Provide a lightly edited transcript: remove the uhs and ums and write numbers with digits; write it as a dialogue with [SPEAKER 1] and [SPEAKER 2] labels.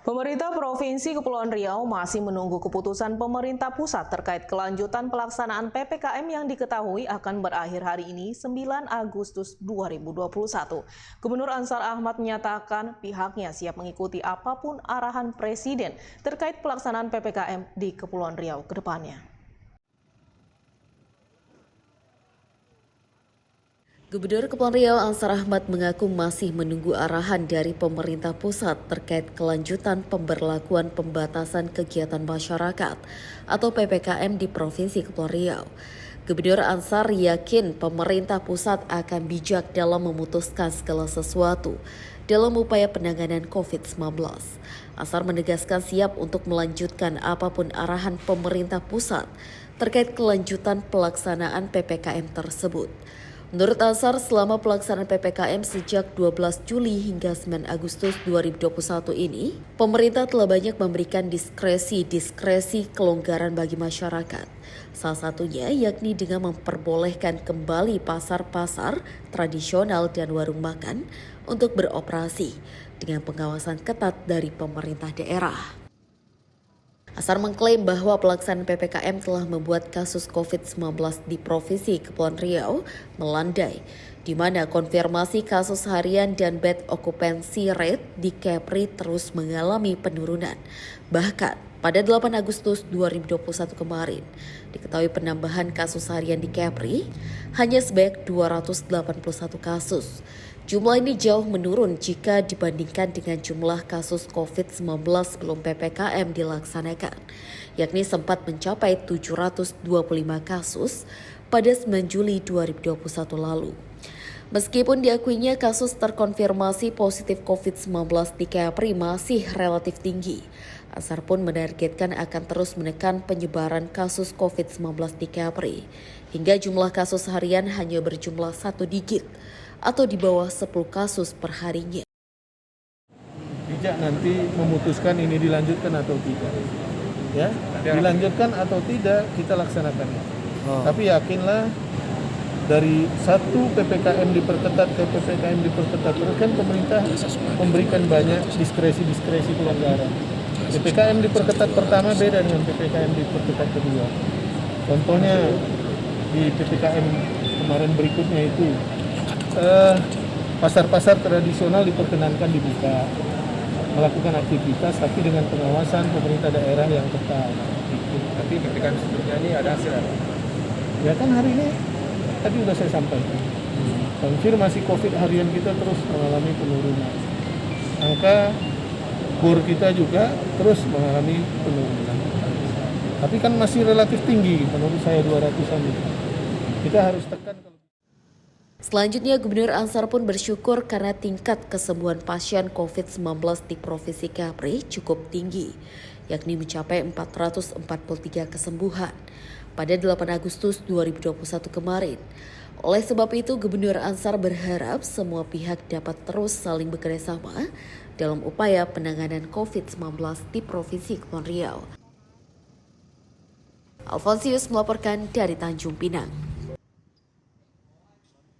[SPEAKER 1] Pemerintah Provinsi Kepulauan Riau masih menunggu keputusan pemerintah pusat terkait kelanjutan pelaksanaan PPKM yang diketahui akan berakhir hari ini 9 Agustus 2021. Gubernur Ansar Ahmad menyatakan pihaknya siap mengikuti apapun arahan Presiden terkait pelaksanaan PPKM di Kepulauan Riau ke depannya.
[SPEAKER 2] Gubernur Kepulauan Riau Ansar Ahmad mengaku masih menunggu arahan dari pemerintah pusat terkait kelanjutan pemberlakuan pembatasan kegiatan masyarakat atau PPKM di Provinsi Kepulauan Riau. Gubernur Ansar yakin pemerintah pusat akan bijak dalam memutuskan segala sesuatu dalam upaya penanganan COVID-19. Ansar menegaskan siap untuk melanjutkan apapun arahan pemerintah pusat terkait kelanjutan pelaksanaan PPKM tersebut. Menurut Ansar, selama pelaksanaan PPKM sejak 12 Juli hingga 9 Agustus 2021 ini, pemerintah telah banyak memberikan diskresi kelonggaran bagi masyarakat. Salah satunya yakni dengan memperbolehkan kembali pasar-pasar tradisional dan warung makan untuk beroperasi dengan pengawasan ketat dari pemerintah daerah. Ansar mengklaim bahwa pelaksanaan PPKM telah membuat kasus COVID-19 di Provinsi Kepulauan Riau melandai, di mana konfirmasi kasus harian dan bed occupancy rate di Kepri terus mengalami penurunan. Bahkan pada 8 Agustus 2021 kemarin, diketahui penambahan kasus harian di Kepri hanya sebanyak 281 kasus. Jumlah ini jauh menurun jika dibandingkan dengan jumlah kasus COVID-19 sebelum PPKM dilaksanakan, yakni sempat mencapai 725 kasus pada 9 Juli 2021 lalu. Meskipun diakuinya kasus terkonfirmasi positif COVID-19 di Kepri masih relatif tinggi, Ansar pun menargetkan akan terus menekan penyebaran kasus COVID-19 di Kepri, hingga jumlah kasus harian hanya berjumlah 1 digit, atau di bawah 10 kasus per harinya.
[SPEAKER 3] Bijak nanti memutuskan ini dilanjutkan atau tidak. Ya, dilanjutkan atau tidak kita laksanakan. Tapi yakinlah dari satu PPKM diperketat ke PPKM diperketat terus kan pemerintah memberikan banyak diskresi pelonggaran. PPKM diperketat pertama beda dengan PPKM diperketat kedua. Contohnya di PPKM kemarin berikutnya itu pasar-pasar tradisional diperkenankan dibuka, melakukan aktivitas tapi dengan pengawasan pemerintah daerah yang ketat.
[SPEAKER 4] Tapi PPKM sebelumnya ini ada hasil apa?
[SPEAKER 3] Ya kan hari ini tadi sudah saya sampaikan. Konfirmasi COVID harian kita terus mengalami penurunan. Angka bor kita juga terus mengalami penurunan. Tapi kan masih relatif tinggi menurut saya 200-an itu. Kita harus tekan.
[SPEAKER 2] Selanjutnya, Gubernur Ansar pun bersyukur karena tingkat kesembuhan pasien COVID-19 di Provinsi Kepri cukup tinggi, yakni mencapai 443 kesembuhan pada 8 Agustus 2021 kemarin. Oleh sebab itu, Gubernur Ansar berharap semua pihak dapat terus saling bekerjasama dalam upaya penanganan COVID-19 di Provinsi Kepulauan Riau. Alfonsius melaporkan dari Tanjung Pinang.